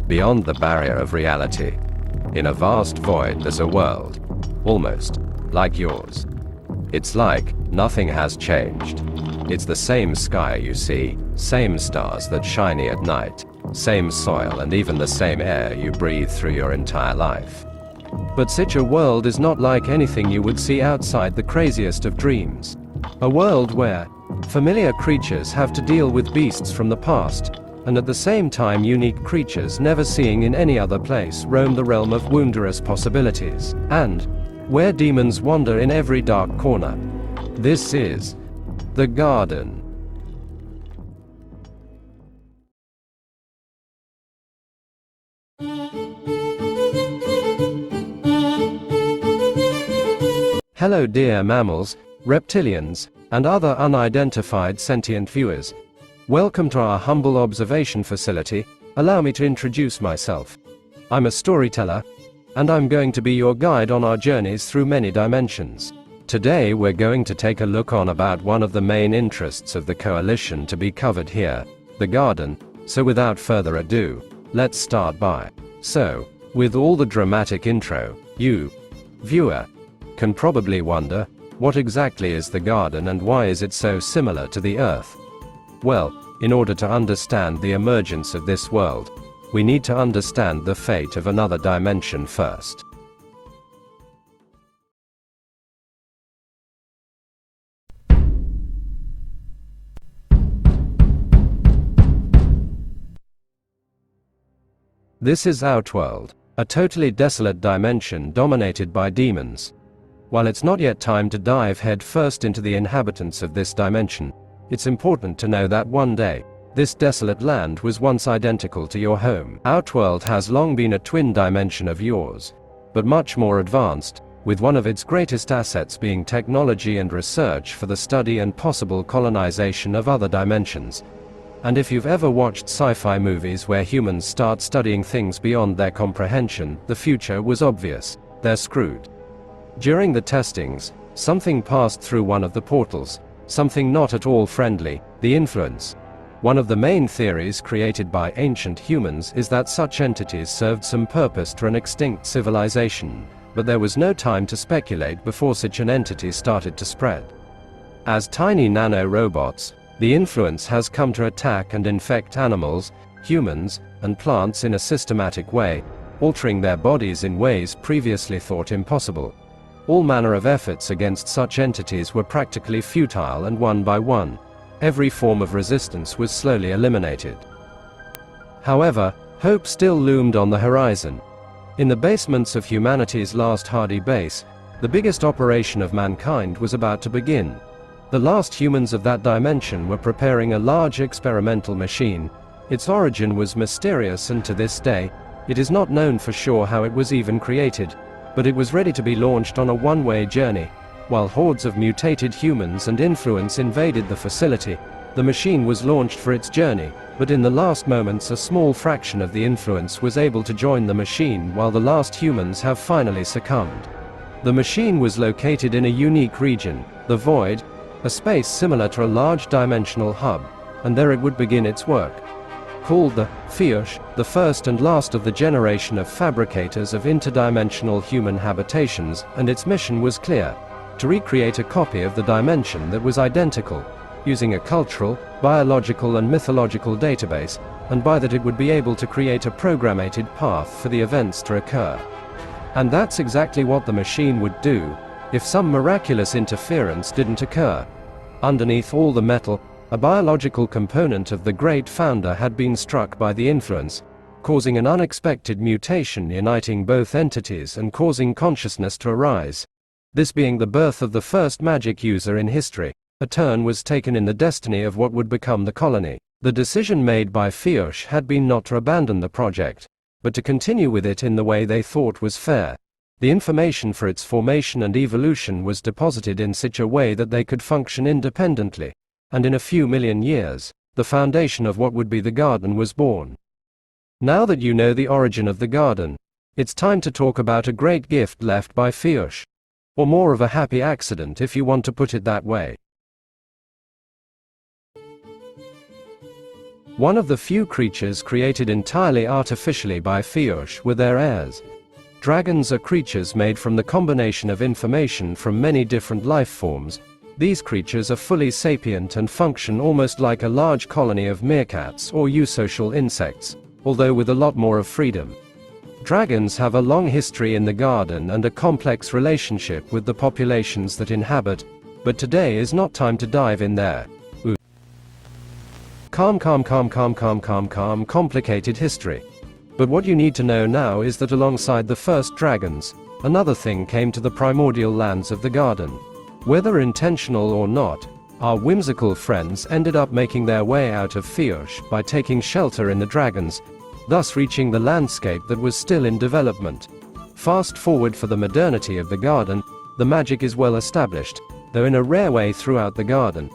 beyond the barrier of reality. In a vast void there's a world, almost like yours. It's like nothing has changed. It's the same sky you see, same stars that shine at night, same soil and even the same air you breathe through your entire life. But such a world is not like anything you would see outside the craziest of dreams. A world where familiar creatures have to deal with beasts from the past, and at the same time unique creatures never seen in any other place roam the realm of wondrous possibilities, and where demons wander in every dark corner. This is the garden. Hello dear mammals, reptilians, and other unidentified sentient viewers. Welcome to our humble observation facility. Allow me to introduce myself. I'm a storyteller, and I'm going to be your guide on our journeys through many dimensions. Today we're going to take a look on about one of the main interests of the coalition to be covered here, the garden. So without further ado, let's start by. So, with all the dramatic intro, you, viewer, can probably wonder, what exactly is the garden and why is it so similar to the Earth? Well, in order to understand the emergence of this world, we need to understand the fate of another dimension first. This is Outworld, a totally desolate dimension dominated by demons. While it's not yet time to dive head first into the inhabitants of this dimension, it's important to know that one day, this desolate land was once identical to your home. Outworld has long been a twin dimension of yours, but much more advanced, with one of its greatest assets being technology and research for the study and possible colonization of other dimensions. And if you've ever watched sci-fi movies where humans start studying things beyond their comprehension, the future was obvious. They're screwed. During the testings, something passed through one of the portals, something not at all friendly, the influence. One of the main theories created by ancient humans is that such entities served some purpose to an extinct civilization, but there was no time to speculate before such an entity started to spread. As tiny nano-robots, the influence has come to attack and infect animals, humans, and plants in a systematic way, altering their bodies in ways previously thought impossible. All manner of efforts against such entities were practically futile, and one by one, every form of resistance was slowly eliminated. However, hope still loomed on the horizon. In the basements of humanity's last hardy base, the biggest operation of mankind was about to begin. The last humans of that dimension were preparing a large experimental machine. Its origin was mysterious, and to this day, it is not known for sure how it was even created. But it was ready to be launched on a one-way journey. While hordes of mutated humans and influence invaded the facility, the machine was launched for its journey, but in the last moments a small fraction of the influence was able to join the machine, while the last humans have finally succumbed. The machine was located in a unique region, the Void, a space similar to a large dimensional hub, and there it would begin its work. Called the Faolan, the first and last of the generation of fabricators of interdimensional human habitations, and its mission was clear: to recreate a copy of the dimension that was identical, using a cultural, biological and mythological database, and by that it would be able to create a programmated path for the events to occur. And that's exactly what the machine would do, if some miraculous interference didn't occur. Underneath all the metal, a biological component of the great founder had been struck by the influence, causing an unexpected mutation uniting both entities and causing consciousness to arise. This being the birth of the first magic user in history, a turn was taken in the destiny of what would become the colony. The decision made by Faolan had been not to abandon the project, but to continue with it in the way they thought was fair. The information for its formation and evolution was deposited in such a way that they could function independently. And in a few million years, the foundation of what would be the garden was born. Now that you know the origin of the garden, it's time to talk about a great gift left by Faolan. Or more of a happy accident if you want to put it that way. One of the few creatures created entirely artificially by Faolan were their heirs. Dragons are creatures made from the combination of information from many different life forms. These creatures are fully sapient and function almost like a large colony of meerkats or eusocial insects, although with a lot more of freedom. Dragons have a long history in the garden and a complex relationship with the populations that inhabit, but today is not time to dive in there. Complicated history. But what you need to know now is that alongside the first dragons, another thing came to the primordial lands of the garden. Whether intentional or not, our whimsical friends ended up making their way out of Faolan by taking shelter in the dragons, thus reaching the landscape that was still in development. Fast forward for the modernity of the garden, the magic is well established, though in a rare way throughout the garden.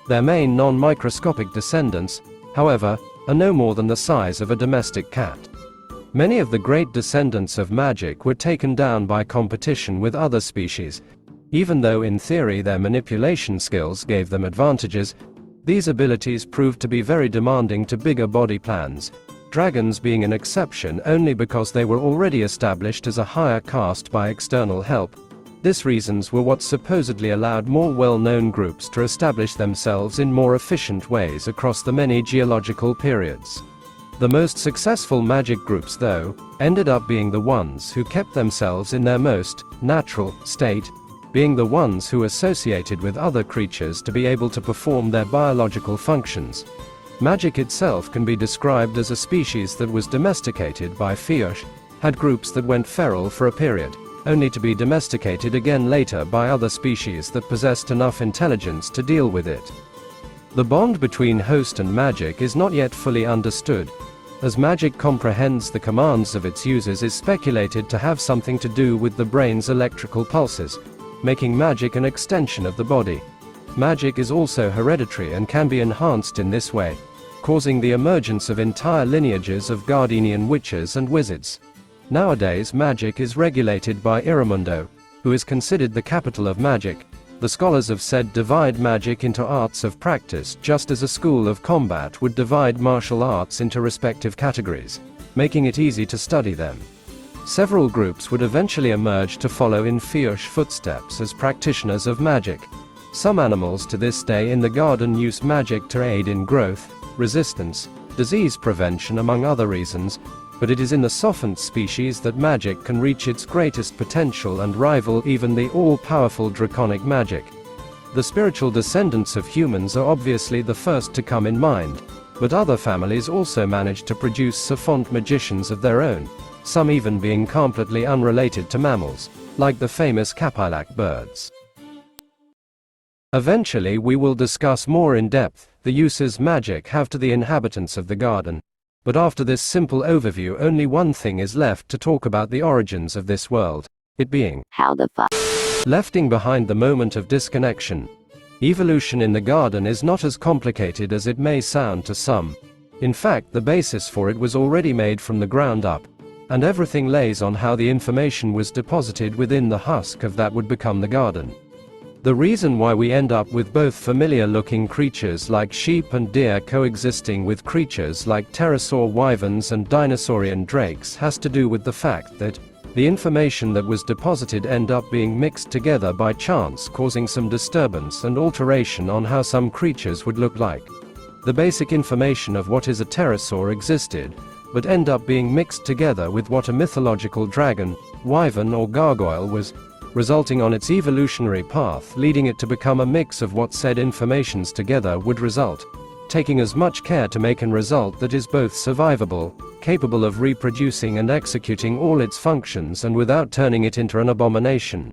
Their main non-microscopic descendants, however, are no more than the size of a domestic cat. Many of the great descendants of magic were taken down by competition with other species. Even though in theory their manipulation skills gave them advantages, these abilities proved to be very demanding to bigger body plans, dragons being an exception only because they were already established as a higher caste by external help. These reasons were what supposedly allowed more well-known groups to establish themselves in more efficient ways across the many geological periods. The most successful magic groups, though, ended up being the ones who kept themselves in their most natural state, being the ones who associated with other creatures to be able to perform their biological functions. Magic itself can be described as a species that was domesticated by Faolan, had groups that went feral for a period, only to be domesticated again later by other species that possessed enough intelligence to deal with it. The bond between host and magic is not yet fully understood. As magic comprehends the commands of its users is speculated to have something to do with the brain's electrical pulses, making magic an extension of the body. Magic is also hereditary and can be enhanced in this way, causing the emergence of entire lineages of Gardenian witches and wizards. Nowadays magic is regulated by Iramundo, who is considered the capital of magic. The scholars of said divide magic into arts of practice just as a school of combat would divide martial arts into respective categories, making it easy to study them. Several groups would eventually emerge to follow in Faolan's footsteps as practitioners of magic. Some animals to this day in the garden use magic to aid in growth, resistance, disease prevention among other reasons, but it is in the softened species that magic can reach its greatest potential and rival even the all-powerful draconic magic. The spiritual descendants of humans are obviously the first to come in mind, but other families also manage to produce savant magicians of their own, some even being completely unrelated to mammals, like the famous Kapilak birds. Eventually we will discuss more in depth the uses magic have to the inhabitants of the garden. But after this simple overview only one thing is left to talk about: the origins of this world, it being how the fuck lefting behind the moment of disconnection. Evolution in the garden is not as complicated as it may sound to some. In fact, the basis for it was already made from the ground up, and everything lays on how the information was deposited within the husk of that would become the garden. The reason why we end up with both familiar-looking creatures like sheep and deer coexisting with creatures like pterosaur wyverns and dinosaurian drakes has to do with the fact that the information that was deposited end up being mixed together by chance, causing some disturbance and alteration on how some creatures would look like. The basic information of what is a pterosaur existed, but end up being mixed together with what a mythological dragon, wyvern or gargoyle was, resulting on its evolutionary path, leading it to become a mix of what said informations together would result, taking as much care to make an result that is both survivable, capable of reproducing and executing all its functions and without turning it into an abomination.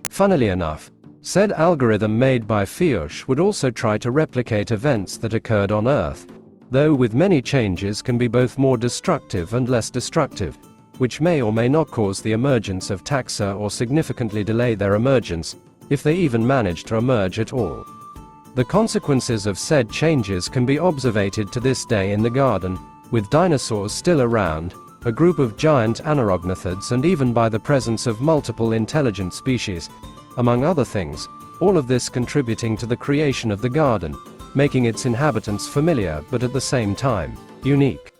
Funnily enough, said algorithm made by Faolan would also try to replicate events that occurred on Earth, though with many changes can be both more destructive and less destructive, which may or may not cause the emergence of taxa or significantly delay their emergence, if they even manage to emerge at all. The consequences of said changes can be observated to this day in the garden, with dinosaurs still around, a group of giant anaerognathids, and even by the presence of multiple intelligent species, among other things, all of this contributing to the creation of the garden, making its inhabitants familiar but at the same time, unique.